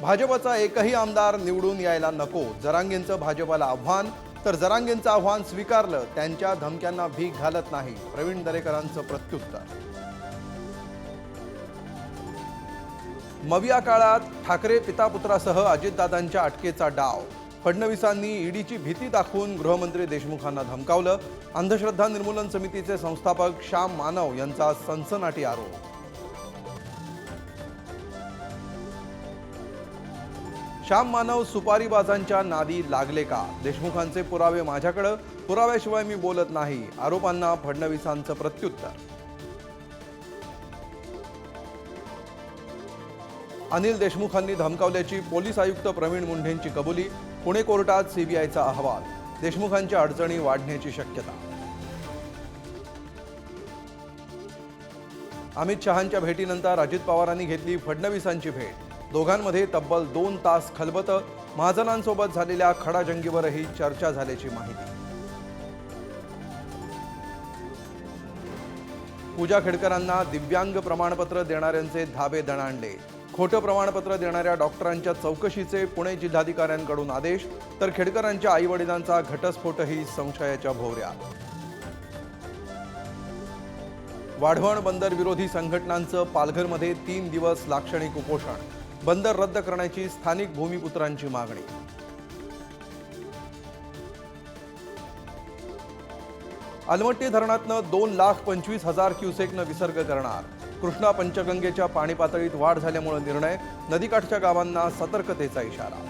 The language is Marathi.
भाजपचा एकही आमदार निवडून यायला नको, जरांगेंचं भाजपला आव्हान. तर जरांगेंचं आव्हान स्वीकारलं, त्यांच्या धमक्यांना भीक घालत नाही, प्रवीण दरेकरांचं प्रत्युत्तर. मविया काळात ठाकरे पितापुत्रासह अजितदादांच्या अटकेचा डाव. फडणवीसांनी ईडीची भीती दाखवून गृहमंत्री देशमुखांना धमकावलं. अंधश्रद्धा निर्मूलन समितीचे संस्थापक श्याम मानव यांचा सनसनाटी आरोप. श्याम मानव सुपारीबाजांच्या नादी लागले का? देशमुखांचे पुरावे माझ्याकडे, पुराव्याशिवाय मी बोलत नाही, आरोपांना फडणवीसांचं प्रत्युत्तर. अनिल देशमुखांनी धमकावल्याची पोलीस आयुक्त प्रवीण मुंढेंची कबुली. पुणे कोर्टात सीबीआयचा अहवाल. देशमुखांच्या अडचणी वाढण्याची शक्यता. अमित शहांच्या भेटीनंतर अजित पवारांनी घेतली फडणवीसांची भेट. दोघांमध्ये तब्बल 2 तास खलबतं. महाजनांसोबत झालेल्या खडाजंगीवरही चर्चा झाल्याची माहिती. पूजा खेडकरांना दिव्यांग प्रमाणपत्र देणाऱ्यांचे धाबे दणाणले. खोटं प्रमाणपत्र देणाऱ्या डॉक्टरांच्या चौकशीचे पुणे जिल्हाधिकाऱ्यांकडून आदेश. तर खेडकरांच्या आईवडिलांचा घटस्फोटही संशयाच्या भोवऱ्यात. वाढवण बंदर विरोधी संघटनांचं पालघरमध्ये 3 दिवस लाक्षणिक उपोषण. बंदर रद्द करण्याची स्थानिक भूमिपुत्रांची मागणी. अलमट्टी धरणातनं 2,25,000 क्युसेकनं विसर्ग करणार. कृष्णा पंचगंगेच्या पाणी पातळीत वाढ झाल्यामुळे निर्णय. नदीकाठच्या गावांना सतर्कतेचा इशारा.